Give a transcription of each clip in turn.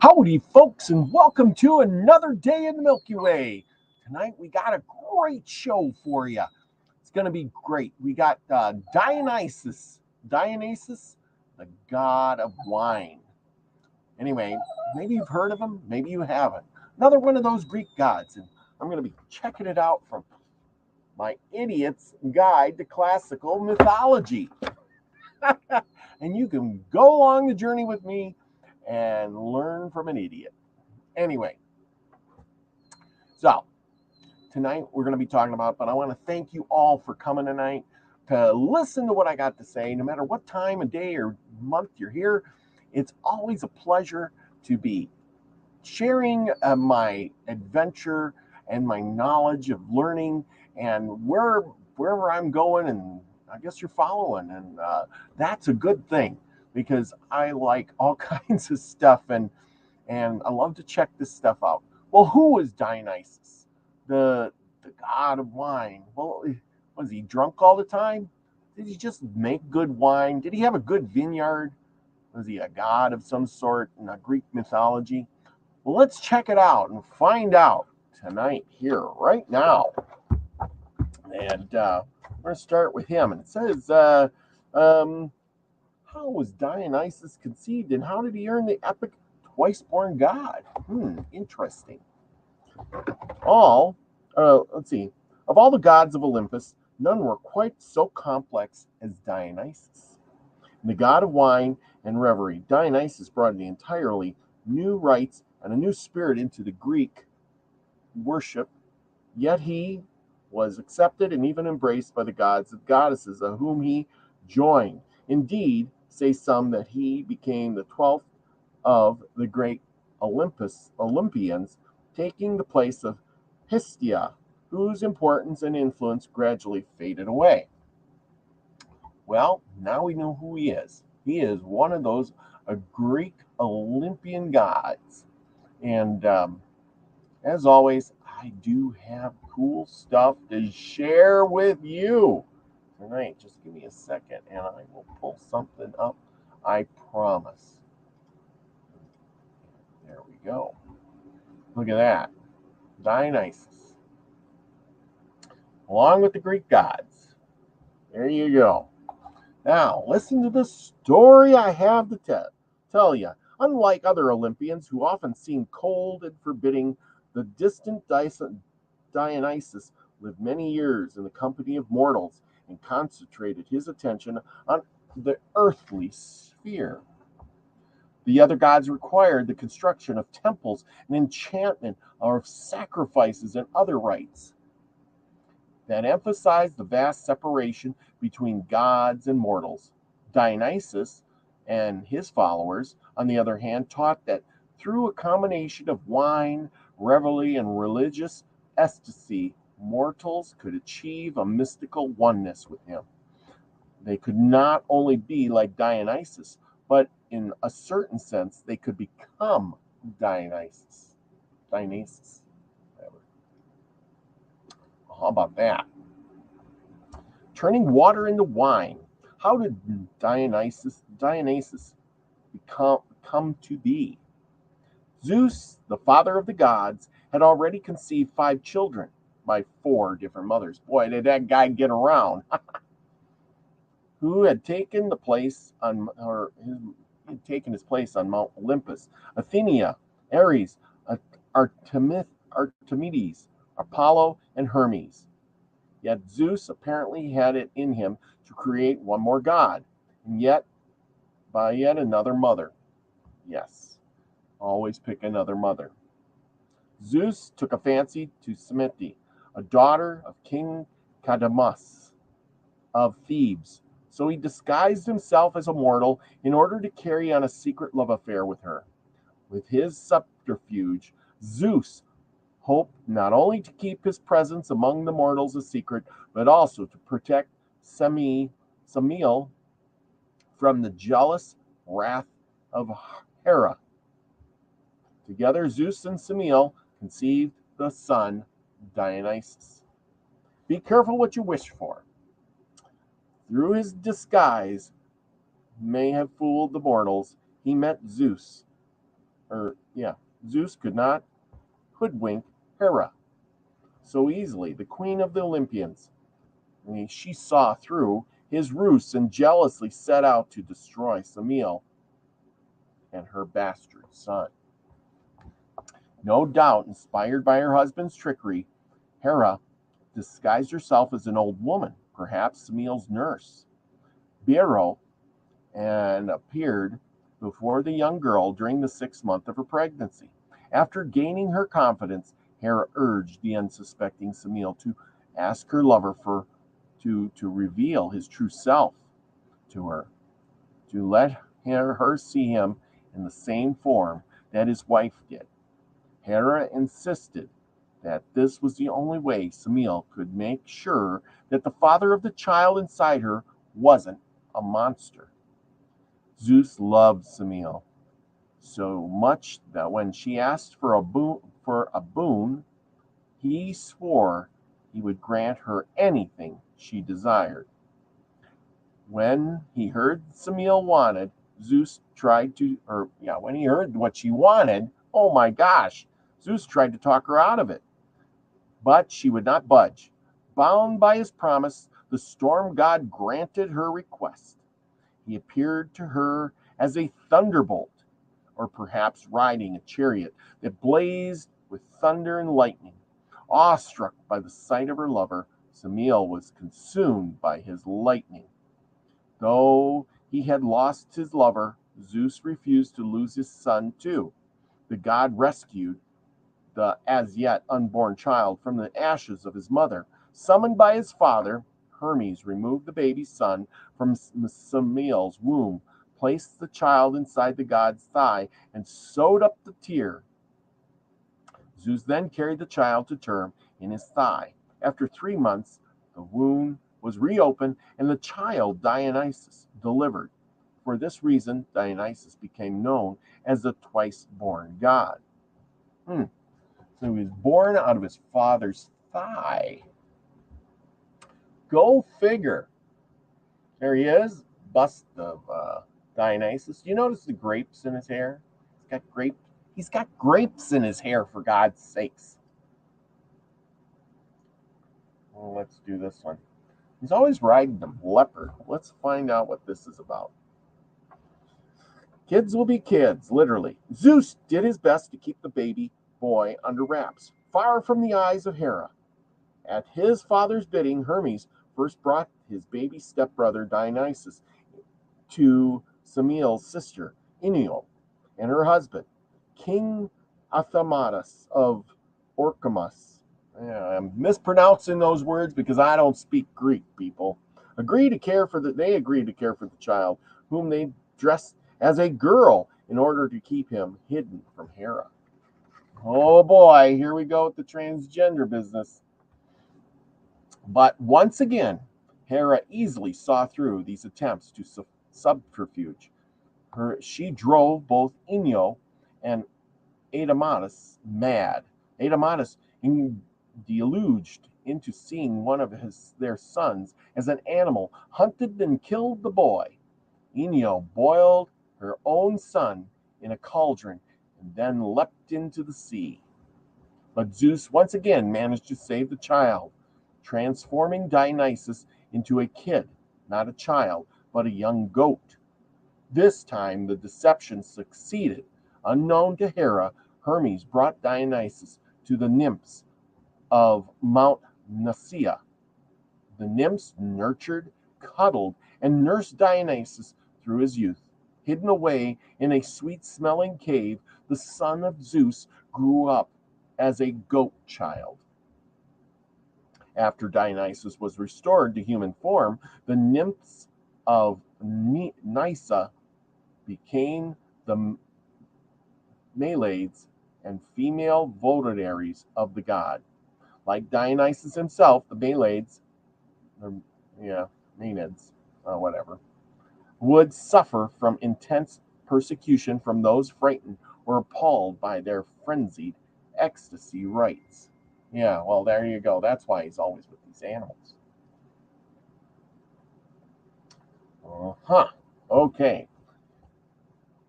Howdy, folks, and welcome to another day in the Milky Way. Tonight we got a great show for you. It's going to be great. We got Dionysus, the God of Wine. Anyway, maybe you've heard of him, maybe you haven't. Another one of those Greek gods, and I'm going to be checking it out from my idiot's guide to classical mythology. And you can go along the journey with me and learn from an idiot. Anyway, so tonight we're going to be talking about, but I want to thank you all for coming tonight to listen to what I got to say. No matter what time of day or month you're here, it's always a pleasure to be sharing my adventure and my knowledge of learning and wherever I'm going, and I guess you're following, and that's a good thing because I like all kinds of stuff and I love to check this stuff out. Well, who was Dionysus, the god of wine? Well, was he drunk all the time? Did he just make good wine? Did he have a good vineyard? Was he a god of some sort in a Greek mythology? Well, let's check it out and find out tonight here, right now. And we're going to start with him. And it says, how was Dionysus conceived and how did he earn the epic twice-born god? Interesting. Let's see. Of all the gods of Olympus, none were quite so complex as Dionysus. The god of wine and revelry, Dionysus brought an entirely new rites and a new spirit into the Greek worship, yet he was accepted and even embraced by the gods and goddesses of whom he joined. Indeed, say some that he became the 12th of the great Olympians, taking the place of Hestia, whose importance and influence gradually faded away. Well, now we know who he is. He is one of those Greek Olympian gods. And as always, I do have cool stuff to share with you tonight. Just give me a second and I will pull something up. I promise. There we go. Look at that. Dionysus. Along with the Greek gods. There you go. Now, listen to the story I have to tell you. Unlike other Olympians who often seem cold and forbidding, the distant Dionysus lived many years in the company of mortals and concentrated his attention on the earthly sphere. The other gods required the construction of temples and enchantment of sacrifices and other rites that emphasized the vast separation between gods and mortals. Dionysus and his followers, on the other hand, taught that through a combination of wine, revelry, and religious ecstasy, mortals could achieve a mystical oneness with him. They could not only be like Dionysus, but in a certain sense, they could become Dionysus. Whatever. How about that? Turning water into wine. How did Dionysus come to be? Zeus, the father of the gods, had already conceived 5 children by 4 different mothers. Boy, did that guy get around. Who had taken his place on Mount Olympus. Athena, Ares, Artemis, Apollo, and Hermes. Yet Zeus apparently had it in him to create one more god, and yet by yet another mother. Yes, always pick another mother. Zeus took a fancy to Semite, a daughter of King Cadmus of Thebes, so he disguised himself as a mortal in order to carry on a secret love affair with her. With his subterfuge, Zeus hoped not only to keep his presence among the mortals a secret, but also to protect Semele from the jealous wrath of Hera. Together, Zeus and Semele conceived the son Dionysus. Be careful what you wish for. Through his disguise may have fooled the mortals. He met Zeus, Zeus could not hoodwink Hera so easily, the queen of the Olympians. She saw through his ruse and jealously set out to destroy Semele and her bastard son. No doubt, inspired by her husband's trickery, Hera disguised herself as an old woman, perhaps Semele's nurse, Bero, and appeared before the young girl during the 6th month of her pregnancy. After gaining her confidence, Hera urged the unsuspecting Semele to ask her lover to reveal his true self to her, to let her see him in the same form that his wife did. Hera insisted that this was the only way Semele could make sure that the father of the child inside her wasn't a monster. Zeus loved Semele so much that when she asked for a boon, he swore he would grant her anything she desired. When he heard Semele wanted, when he heard what she wanted, oh my gosh, Zeus tried to talk her out of it. But she would not budge. Bound by his promise, the storm god granted her request. He appeared to her as a thunderbolt, or perhaps riding a chariot that blazed with thunder and lightning. Awestruck by the sight of her lover, Semele was consumed by his lightning. Though he had lost his lover, Zeus refused to lose his son too. The god rescued the as yet unborn child from the ashes of his mother. Summoned by his father, Hermes removed the baby son from Semele's womb, placed the child inside the god's thigh, and sewed up the tear. Zeus then carried the child to term in his thigh. After 3 months, the wound was reopened and the child Dionysus delivered. For this reason, Dionysus became known as the twice-born god. So he was born out of his father's thigh. Go figure. There he is, bust of Dionysus. Do you notice the grapes in his hair? He's got grapes in his hair, for God's sakes. Well, let's do this one. He's always riding the leopard. Let's find out what this is about. Kids will be kids, literally. Zeus did his best to keep the baby boy under wraps, far from the eyes of Hera. At his father's bidding, Hermes first brought his baby stepbrother Dionysus to Semele's sister, Io, and her husband, King Athamatus of Orchamus. I'm mispronouncing those words because I don't speak Greek, people. They agreed to care for the child, whom they dressed as a girl in order to keep him hidden from Hera. Oh boy, here we go with the transgender business. But once again, Hera easily saw through these attempts to subterfuge. She drove both Io and Adamatus mad. Adamatus deluged into seeing one of their sons as an animal, hunted and killed the boy. Io boiled her own son in a cauldron and then leapt into the sea. But Zeus once again managed to save the child, transforming Dionysus into a kid, not a child, but a young goat. This time the deception succeeded. Unknown to Hera, Hermes brought Dionysus to the nymphs of Mount Nicaea. The nymphs nurtured, cuddled, and nursed Dionysus through his youth. Hidden away in a sweet-smelling cave, the son of Zeus grew up as a goat child. After Dionysus was restored to human form, the nymphs of Nysa became the Maids and female votaries of the god. Like Dionysus himself, the Maids, would suffer from intense persecution from those frightened or appalled by their frenzied ecstasy rites. Yeah, well, there you go. That's why he's always with these animals. Okay.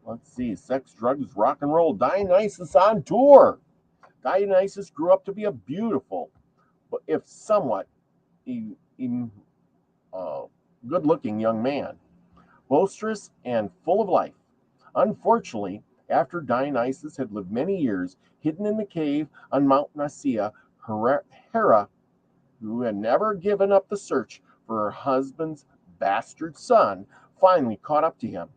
Let's see. Sex, drugs, rock and roll. Dionysus on tour. Dionysus grew up to be a beautiful, but if somewhat uh, good-looking young man, boisterous and full of life. Unfortunately, after Dionysus had lived many years hidden in the cave on Mount Nicaea, Hera, who had never given up the search for her husband's bastard son, finally caught up to him.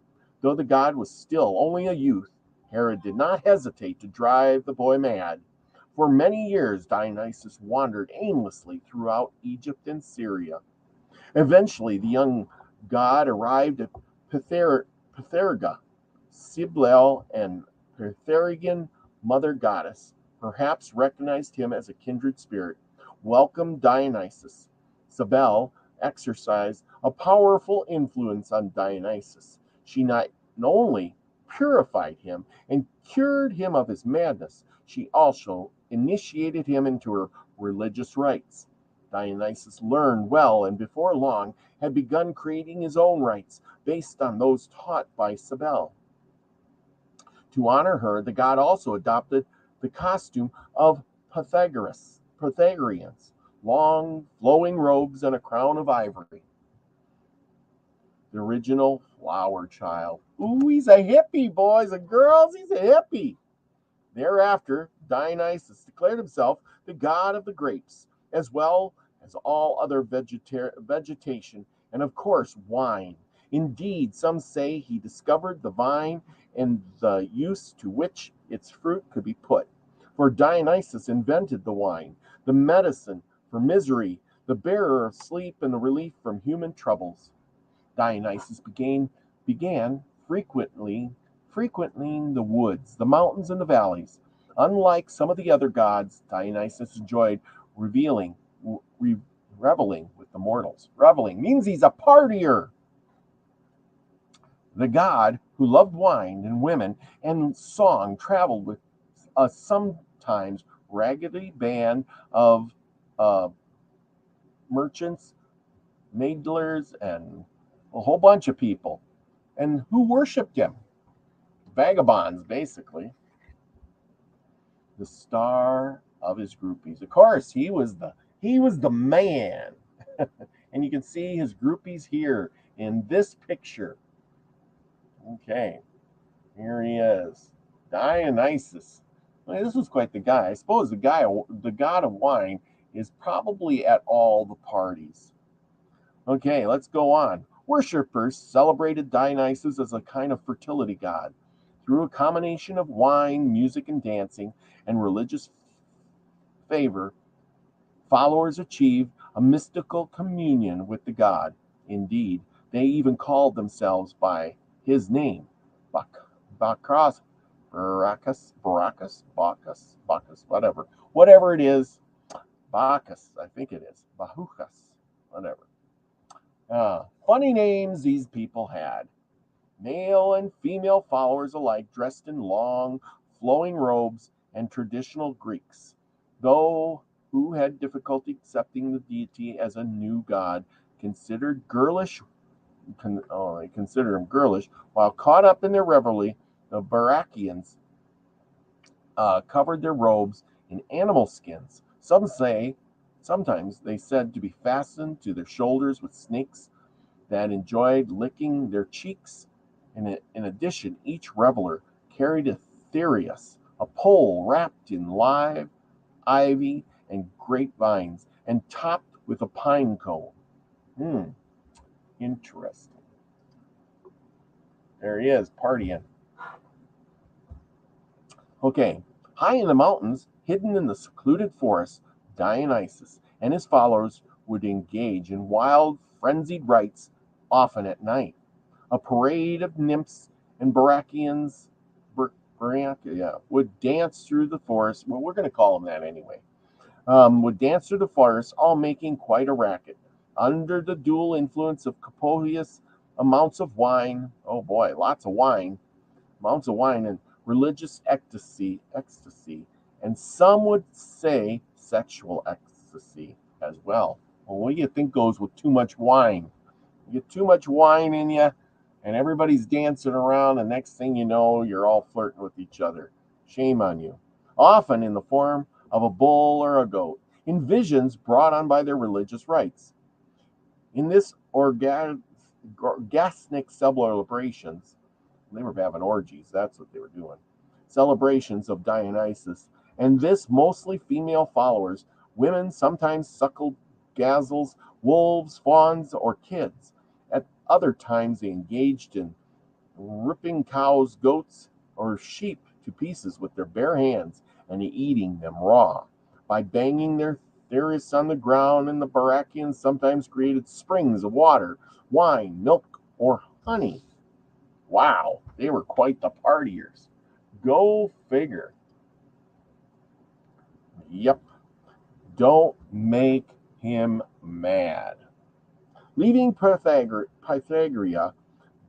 Though the god was still only a youth, Hera did not hesitate to drive the boy mad. For many years, Dionysus wandered aimlessly throughout Egypt and Syria. Eventually, the young god arrived at Pythagoras. Cybele and Pythagorean mother goddess perhaps recognized him as a kindred spirit, welcomed Dionysus. Cybele exercised a powerful influence on Dionysus. She not only purified him and cured him of his madness, she also initiated him into her religious rites. Dionysus learned well and before long had begun creating his own rites based on those taught by Cybele. To honor her, the god also adopted the costume of Pythagoreans, long flowing robes and a crown of ivory. The original flower child. Ooh, he's a hippie, boys and girls. He's a hippie. Thereafter, Dionysus declared himself the god of the grapes, as well as all other vegetation, and of course, wine. Indeed, some say he discovered the vine and the use to which its fruit could be put. For Dionysus invented the wine, the medicine for misery, the bearer of sleep, and the relief from human troubles. Dionysus began frequenting the woods, the mountains, and the valleys. Unlike some of the other gods, Dionysus enjoyed reveling with the mortals. Reveling means he's a partier. The god, who loved wine and women and song, traveled with a sometimes raggedy band of merchants, maidlers, and a whole bunch of people, and who worshipped him. Vagabonds, basically. The star of his groupies. Of course, he was the man. And you can see his groupies here in this picture. Okay, here he is, Dionysus. Well, this was quite the guy. I suppose the god of wine, is probably at all the parties. Okay, let's go on. Worshippers celebrated Dionysus as a kind of fertility god. Through a combination of wine, music, and dancing, and religious favor, followers achieved a mystical communion with the god. Indeed, they even called themselves by his name, Bacchus, whatever it is, Bacchus, I think it is, Bahukas, whatever. Funny names these people had. Male and female followers alike dressed in long, flowing robes and traditional Greeks, though who had difficulty accepting the deity as a new god, considered consider him girlish, while caught up in their revelry. The Barakians covered their robes in animal skins. Sometimes they said to be fastened to their shoulders with snakes that enjoyed licking their cheeks. In addition, each reveler carried a therius, a pole wrapped in live ivy and grapevines, and topped with a pine cone. Interesting. There he is, partying. Okay, high in the mountains, hidden in the secluded forest, Dionysus and his followers would engage in wild, frenzied rites, often at night. A parade of nymphs and Barakians would dance through the forest. Well, we're going to call them that anyway. Would dance through the forest, all making quite a racket. Under the dual influence of copious amounts of wine, oh boy, lots of wine, amounts of wine, and religious ecstasy, and some would say sexual ecstasy as well. Well, what do you think goes with too much wine? You get too much wine in you, and everybody's dancing around, and next thing you know, you're all flirting with each other. Shame on you. Often in the form of a bull or a goat, in visions brought on by their religious rites. In this orgasmic celebrations, they were having orgies, that's what they were doing. Celebrations of Dionysus, and this mostly female followers, women sometimes suckled gazelles, wolves, fawns, or kids. At other times they engaged in ripping cows, goats, or sheep to pieces with their bare hands and eating them raw. By banging their theorists on the ground, and the Barakians sometimes created springs of water, wine, milk, or honey. Wow, they were quite the partiers. Go figure. Yep. Don't make him mad. Leaving Pythagoras,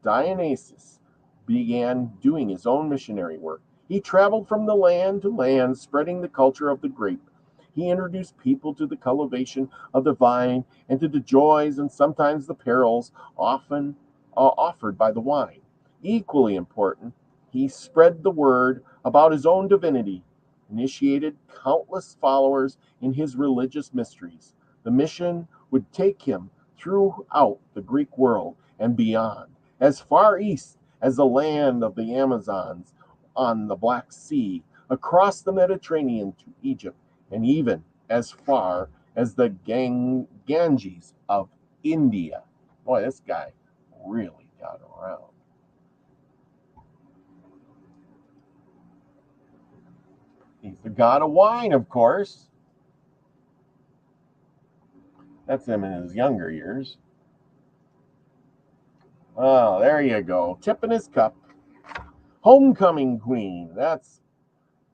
Dionysus began doing his own missionary work. He traveled from the land to land, spreading the culture of the grape. He introduced people to the cultivation of the vine and to the joys and sometimes the perils often offered by the wine. Equally important, he spread the word about his own divinity, initiated countless followers in his religious mysteries. The mission would take him throughout the Greek world and beyond, as far east as the land of the Amazons on the Black Sea, across the Mediterranean to Egypt, and even as far as the Ganges of India. Boy, this guy really got around. He's the god of wine, of course. That's him in his younger years. Oh, there you go. Tipping his cup. Homecoming queen. That's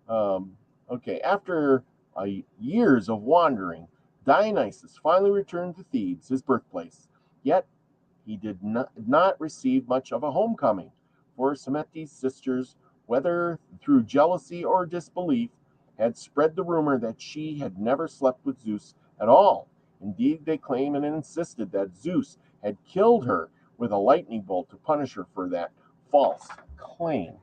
okay. After years of wandering, Dionysus finally returned to Thebes, his birthplace. Yet he did not receive much of a homecoming, for Semete's sisters, whether through jealousy or disbelief, had spread the rumor that she had never slept with Zeus at all. Indeed, they claimed and insisted that Zeus had killed her with a lightning bolt to punish her for that false claim.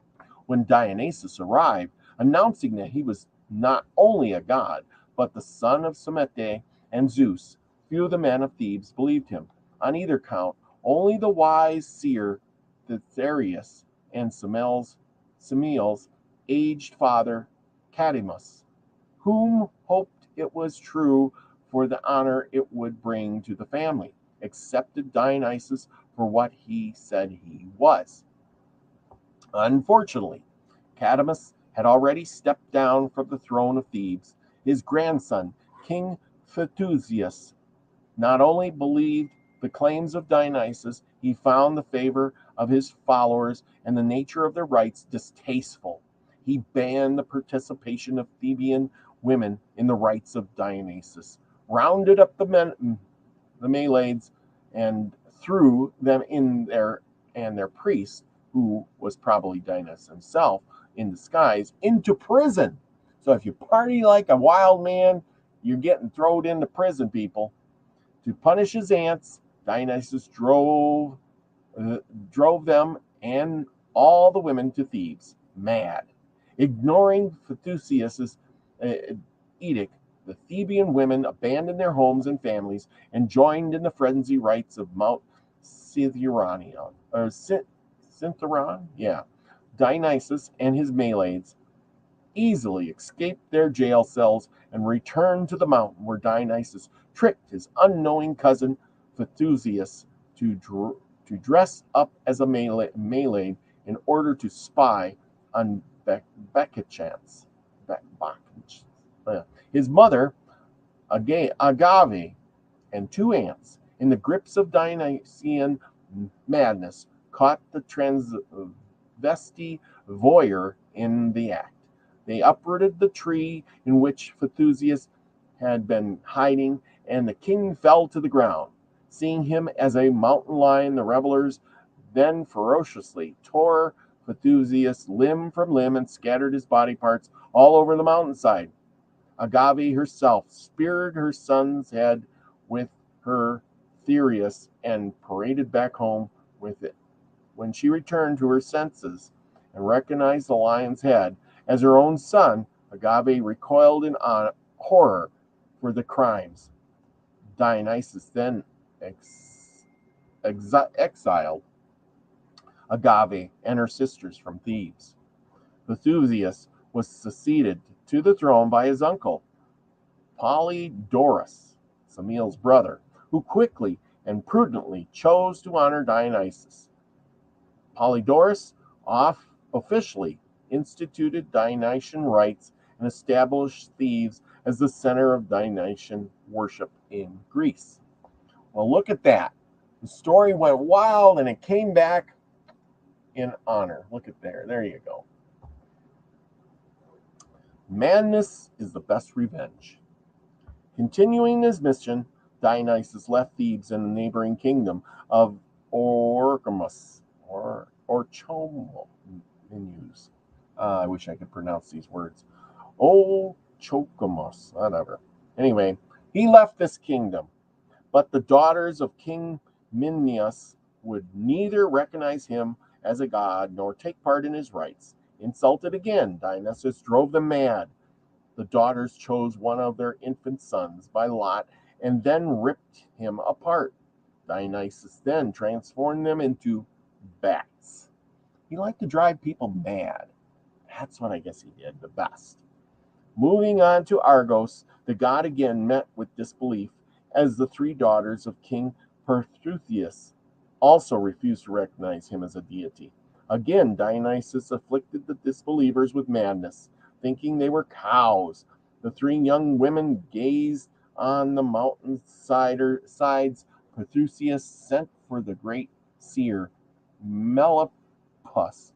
When Dionysus arrived, announcing that he was not only a god, but the son of Semete and Zeus, few of the men of Thebes believed him. On either count, only the wise seer Titherius and Semel's aged father Cadmus, whom hoped it was true for the honor it would bring to the family, accepted Dionysus for what he said he was. Unfortunately, Cadmus had already stepped down from the throne of Thebes. His grandson, King Phaetusius, not only believed the claims of Dionysus, he found the favor of his followers and the nature of their rites distasteful. He banned the participation of Theban women in the rites of Dionysus, rounded up the Meleades, and threw them in their priest, who was probably Dionysus himself in disguise, into prison. So if you party like a wild man, you're getting thrown into prison, people. To punish his aunts, Dionysus drove them and all the women to Thebes, mad. Ignoring Phaetusius's edict, the Theban women abandoned their homes and families and joined in the frenzy rites of Mount Cithaeron, or Cithaeron, yeah. Dionysus and his Meleades easily escaped their jail cells and returned to the mountain, where Dionysus tricked his unknowing cousin Phaetusius to dress up as a Melead in order to spy on Bacchus. His mother, Agave, and two aunts, in the grips of Dionysian madness, caught the transvesti voyeur in the act. They uprooted the tree in which Phaetusius had been hiding, and the king fell to the ground. Seeing him as a mountain lion, the revelers then ferociously tore Phaetusius limb from limb and scattered his body parts all over the mountainside. Agave herself speared her son's head with her Thereus and paraded back home with when she returned to her senses and recognized the lion's head as her own son, Agave recoiled in horror for the crimes. Dionysus then exiled Agave and her sisters from Thebes. Pethusius was succeeded to the throne by his uncle, Polydorus, Semele's brother, who quickly and prudently chose to honor Dionysus. Polydorus officially instituted Dionysian rites and established Thebes as the center of Dionysian worship in Greece. Well, look at that. The story went wild and it came back in honor. Look at there. There you go. Madness is the best revenge. Continuing his mission, Dionysus left Thebes and the neighboring kingdom of Orchomus, or Orchomenus. I wish I could pronounce these words. Orchomenus, whatever. Anyway, he left this kingdom, but the daughters of King Minos would neither recognize him as a god nor take part in his rites. Insulted again, Dionysus drove them mad. The daughters chose one of their infant sons by lot and then ripped him apart. Dionysus then transformed them into bats. He liked to drive people mad. That's what I guess he did the best. Moving on to Argos, the god again met with disbelief as the three daughters of King Perthusius also refused to recognize him as a deity. Again, Dionysus afflicted the disbelievers with madness, thinking they were cows. The three young women gazed on the mountain sides. Perthusius sent for the great seer Meliamus,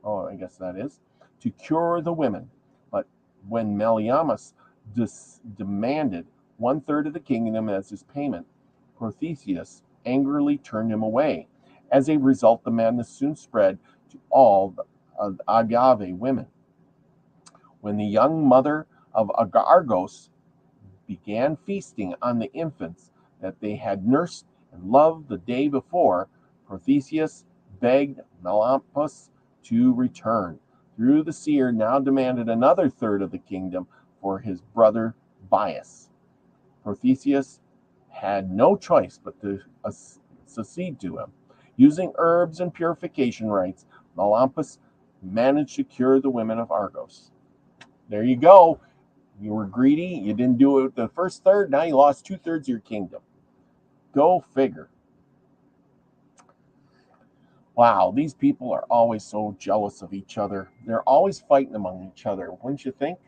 I guess that is, to cure the women. But when Meliamus demanded 1/3 of the kingdom as his payment, Perthusius angrily turned him away. As a result, the madness soon spread to all the Agave women. When the young mother of Argos began feasting on the infants that they had nursed and loved the day before, Perthusius begged Melampus to return. Through the seer now demanded another 1/3 of the kingdom for his brother Bias. Perthusius had no choice but to succeed to him. Using herbs and purification rites, Melampus managed to cure the women of Argos. There you go. You were greedy. You didn't do it with the first third. Now you lost 2/3 of your kingdom. Go figure. Wow, these people are always so jealous of each other. They're always fighting among each other, wouldn't you think?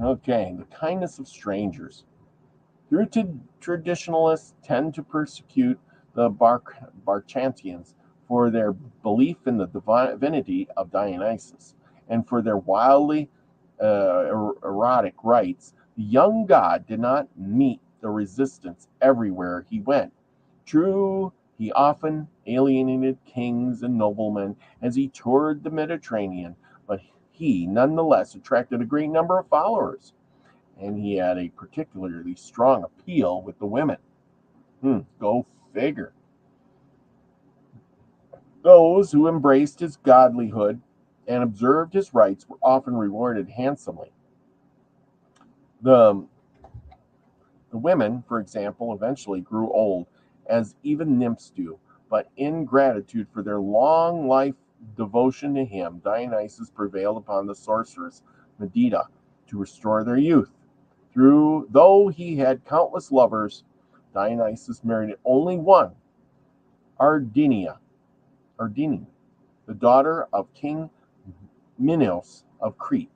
Okay, the kindness of strangers. Traditionalists tend to persecute the Barchantians for their belief in the divinity of Dionysus and for their wildly erotic rites. The young god did not meet the resistance everywhere he went. True, he often alienated kings and noblemen as he toured the Mediterranean, but he nonetheless attracted a great number of followers, and he had a particularly strong appeal with the women. Go figure. Those who embraced his godlyhood and observed his rites were often rewarded handsomely. The women, for example, eventually grew old, as even nymphs do, but in gratitude for their long life devotion to him, Dionysus prevailed upon the sorceress Medea to restore their youth. Though he had countless lovers, Dionysus married only one, Ardini, the daughter of King Minos of Crete.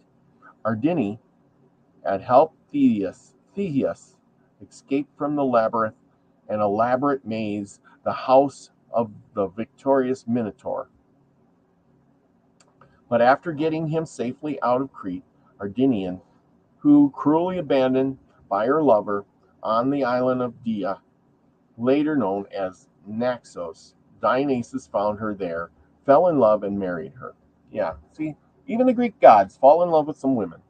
Ardini had helped Theseus escape from the labyrinth and elaborate maze, the house of the victorious Minotaur. But after getting him safely out of Crete, Ardinian, who cruelly abandoned by her lover on the island of Dia, later known as Naxos, Dionysus found her there, fell in love, and married her. Yeah, see, even the Greek gods fall in love with some women.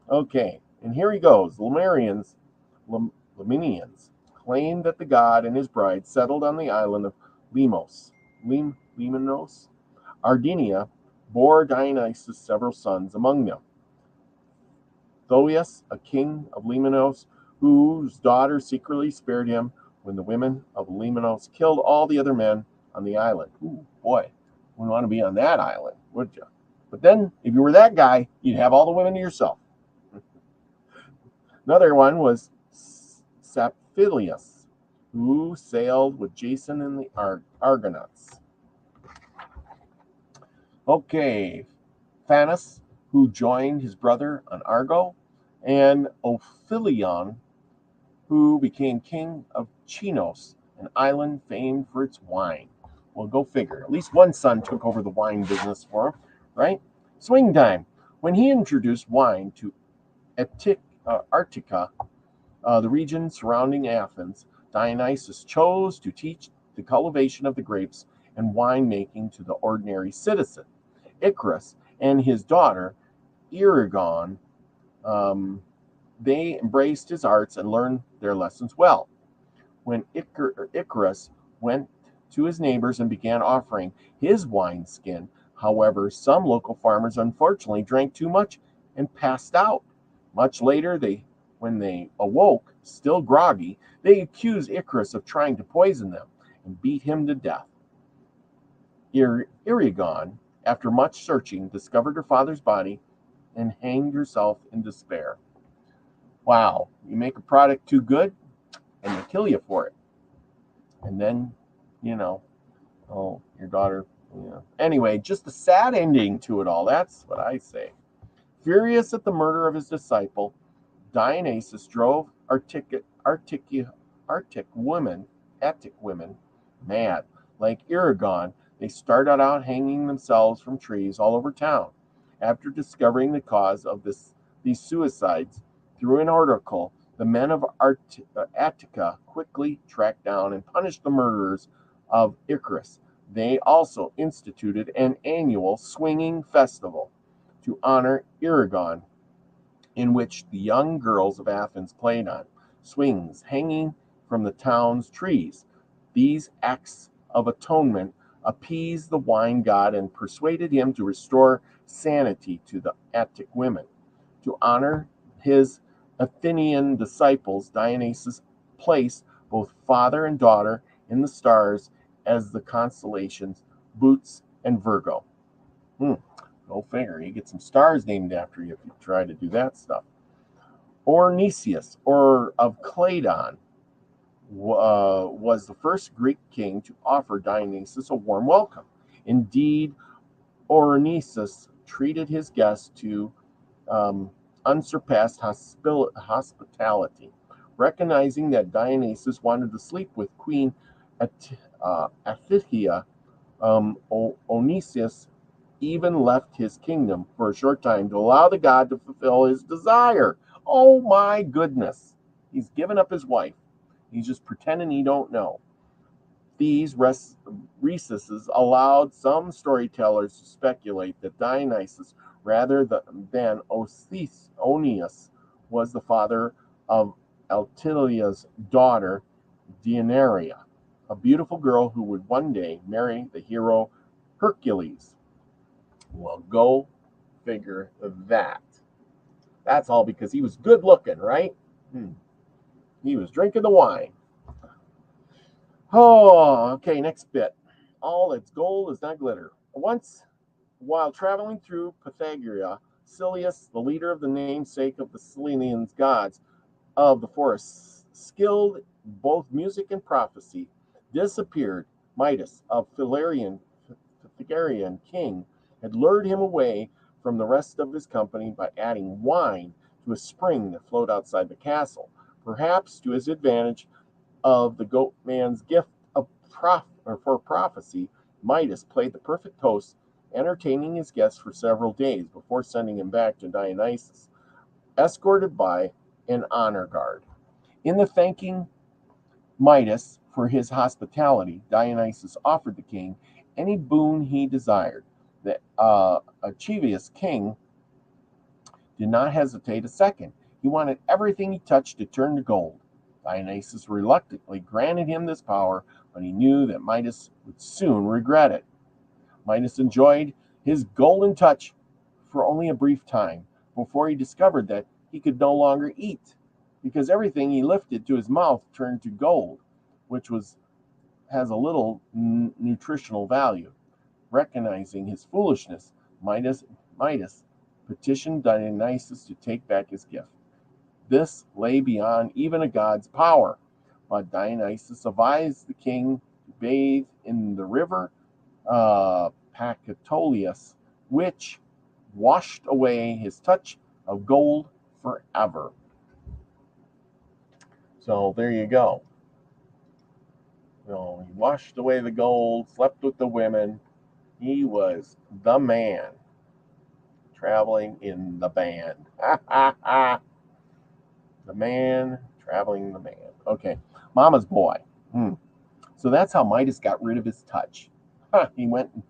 Okay, and here he goes. Lemnians claimed that the god and his bride settled on the island of Lemnos. Ardinia bore Dionysus several sons, among them Thoas, a king of Lemnos, whose daughter secretly spared him when the women of Lemnos killed all the other men on the island. Ooh, boy, wouldn't want to be on that island, would you? But then, if you were that guy, you'd have all the women to yourself. Another one was Sapphilius, who sailed with Jason and the Argonauts. Okay, Phanes, who joined his brother on Argo, and Ophelion, who became king of Chinos, an island famed for its wine. Well, go figure. At least one son took over the wine business for him, right? Swing time. When he introduced wine to Attica, the region surrounding Athens, Dionysus chose to teach the cultivation of the grapes and winemaking to the ordinary citizen. Icarus and his daughter, Irigon, they embraced his arts and learned their lessons well. When Icarus went to his neighbors and began offering his wineskin, however, some local farmers unfortunately drank too much and passed out. Much later, when they awoke, still groggy, they accused Icarus of trying to poison them and beat him to death. Irigon, after much searching, discovered her father's body and hanged herself in despair. Wow, you make a product too good and they kill you for it. And then, your daughter, Anyway, just a sad ending to it all. That's what I say. Furious at the murder of his disciple, Dionysus drove Attic women mad. Like Irigon, they started out hanging themselves from trees all over town. After discovering the cause of these suicides through an article, the men of Attica quickly tracked down and punished the murderers of Icarus. They also instituted an annual swinging festival to honor Irigon, in which the young girls of Athens played on swings hanging from the town's trees. These acts of atonement appeased the wine god and persuaded him to restore sanity to the Attic women. To honor his Athenian disciples, Dionysus placed both father and daughter in the stars as the constellations Bootes and Virgo. Go figure. You get some stars named after you if you try to do that stuff. Dionysius, or of Claydon, was the first Greek king to offer Dionysus a warm welcome. Indeed, Dionysus treated his guests to unsurpassed hospitality. Recognizing that Dionysus wanted to sleep with Queen Aphithia, Dionysius even left his kingdom for a short time to allow the god to fulfill his desire. Oh my goodness. He's given up his wife. He's just pretending he don't know. These recesses allowed some storytellers to speculate that Dionysus, rather than Onius, was the father of Altilia's daughter, Deianeira, a beautiful girl who would one day marry the hero Hercules. Well, go figure that. That's all because he was good looking, right? He was drinking the wine. Oh, okay, next bit. All its gold is not glitter. Once, while traveling through Pythagoria, Silius, the leader of the namesake of the Selenian gods of the forest, skilled both music and prophecy, disappeared. Midas, a Pythagorean king, had lured him away from the rest of his company by adding wine to a spring that flowed outside the castle. Perhaps to his advantage of the goat man's gift of for prophecy, Midas played the perfect host, entertaining his guests for several days before sending him back to Dionysus, escorted by an honor guard. In the thanking Midas for his hospitality, Dionysus offered the king any boon he desired. The Achievous king did not hesitate a second. He wanted everything he touched to turn to gold. Dionysus reluctantly granted him this power, but he knew that Midas would soon regret it. Midas enjoyed his golden touch for only a brief time before he discovered that he could no longer eat because everything he lifted to his mouth turned to gold, which has a little nutritional value. Recognizing his foolishness, Midas petitioned Dionysus to take back his gift. This lay beyond even a god's power, but Dionysus advised the king to bathe in the river Pacatolius, which washed away his touch of gold forever. So there you go. So he washed away the gold, slept with the women. He was the man traveling in the band. The man traveling the band. Okay, Mama's boy. So that's how Midas got rid of his touch. He went and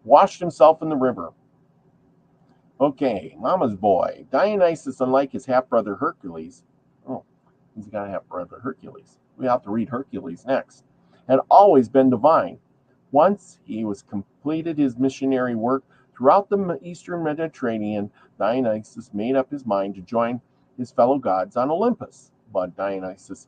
washed himself in the river. Okay, Mama's boy. Dionysus, unlike his half-brother Hercules, he's got a half-brother Hercules. We have to read Hercules next. Had always been divine. Once he was completed his missionary work throughout the eastern Mediterranean, Dionysus made up his mind to join his fellow gods on Olympus. But Dionysus,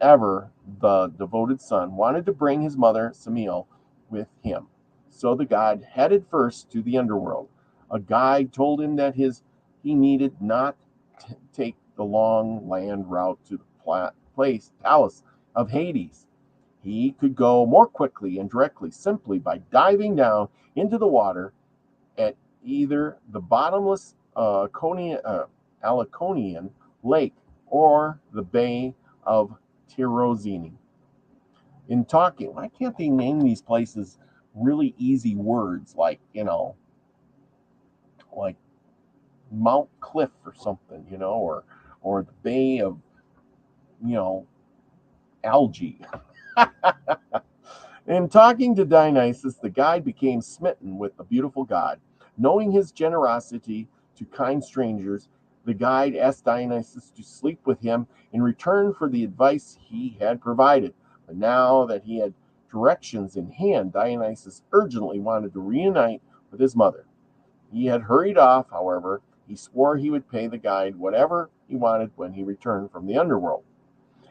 ever the devoted son, wanted to bring his mother Semele with him. So the god headed first to the underworld. A guide told him that he needed not take the long land route to the palace of Hades. He could go more quickly and directly simply by diving down into the water at either the bottomless Aliconian lake or the Bay of Tirozini. In talking, why can't they name these places really easy words like, like Mount Cliff or something, or the Bay of, Algae. In talking to Dionysus, the guide became smitten with the beautiful god. Knowing his generosity to kind strangers, the guide asked Dionysus to sleep with him in return for the advice he had provided. But now that he had directions in hand, Dionysus urgently wanted to reunite with his mother. He had hurried off, however. He swore he would pay the guide whatever he wanted when he returned from the underworld.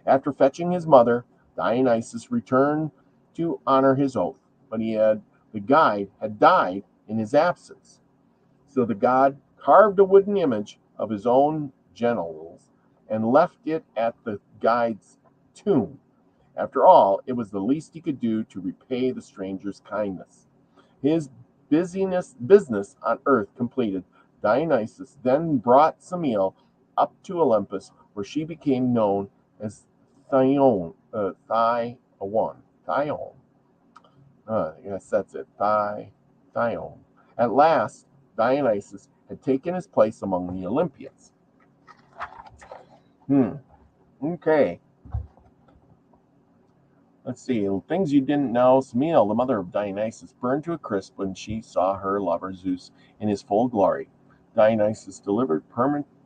After fetching his mother, Dionysus returned to honor his oath, but the guide had died in his absence. So the god carved a wooden image of his own genitals and left it at the guide's tomb. After all, it was the least he could do to repay the stranger's kindness. His business on earth completed, Dionysus then brought Semele up to Olympus, where she became known as Thyone. Yes, that's it. Thyone. At last, Dionysus had taken his place among the Olympians. Okay. Let's see. Things you didn't know. Semele, the mother of Dionysus, burned to a crisp when she saw her lover Zeus in his full glory. Dionysus, delivered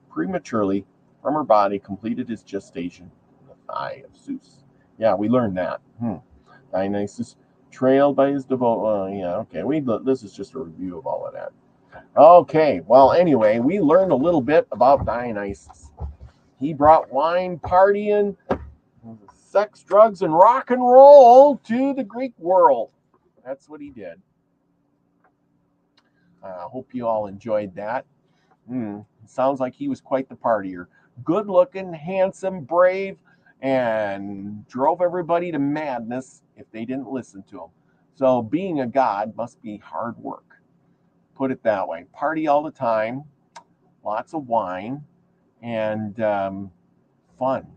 prematurely from her body, completed his gestation in the thigh of Zeus. Yeah, we learned that. Dionysus, trailed by his this is just a review of all of that. Okay, well, anyway, we learned a little bit about Dionysus. He brought wine, partying, sex, drugs, and rock and roll to the Greek world. That's what he did. I hope you all enjoyed that. Sounds like he was quite the partier. Good looking, handsome, brave, and drove everybody to madness if they didn't listen to him. So being a god must be hard work. Put it that way. Party all the time, lots of wine, and fun.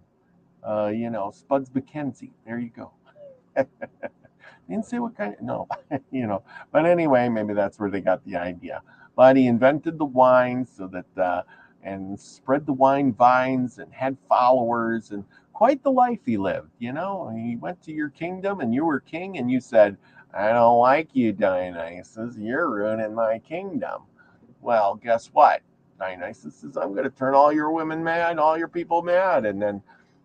Spuds McKenzie. There you go. Didn't say what kind of, no, But anyway, maybe that's where they got the idea. But he invented the wine so that, and spread the wine vines and had followers and quite the life he lived, He went to your kingdom and you were king and you said, I don't like you, Dionysus. You're ruining my kingdom. Well, guess what? Dionysus says, I'm going to turn all your women mad, all your people mad. And then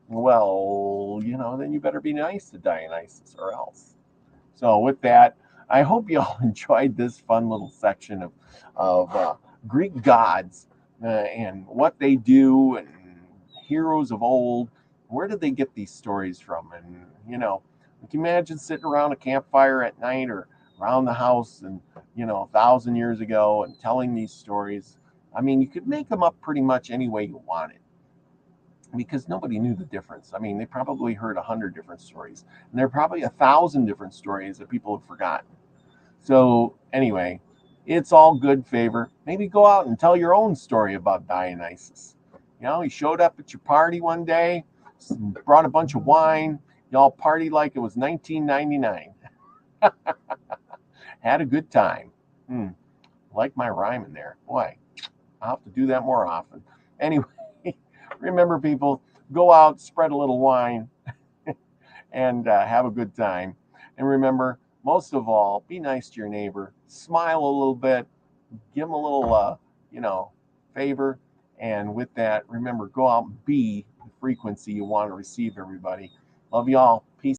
well, then you better be nice to Dionysus or else. So with that, I hope you all enjoyed this fun little section of Greek gods and what they do and heroes of old. Where did they get these stories from? And can you imagine sitting around a campfire at night or around the house and 1,000 years ago and telling these stories? I mean, you could make them up pretty much any way you wanted because nobody knew the difference. I mean, they probably heard 100 different stories, and there are probably 1,000 different stories that people have forgotten. So anyway, it's all good favor. Maybe go out and tell your own story about Dionysus. He showed up at your party one day, brought a bunch of wine. Y'all partied like it was 1999. Had a good time. Like my rhyme in there. Boy, I'll have to do that more often. Anyway, remember, people, go out, spread a little wine, and have a good time. And remember, most of all, be nice to your neighbor. Smile a little bit. Give them a little, favor. And with that, remember, go out and be the frequency you want to receive, everybody. Love y'all. Peace.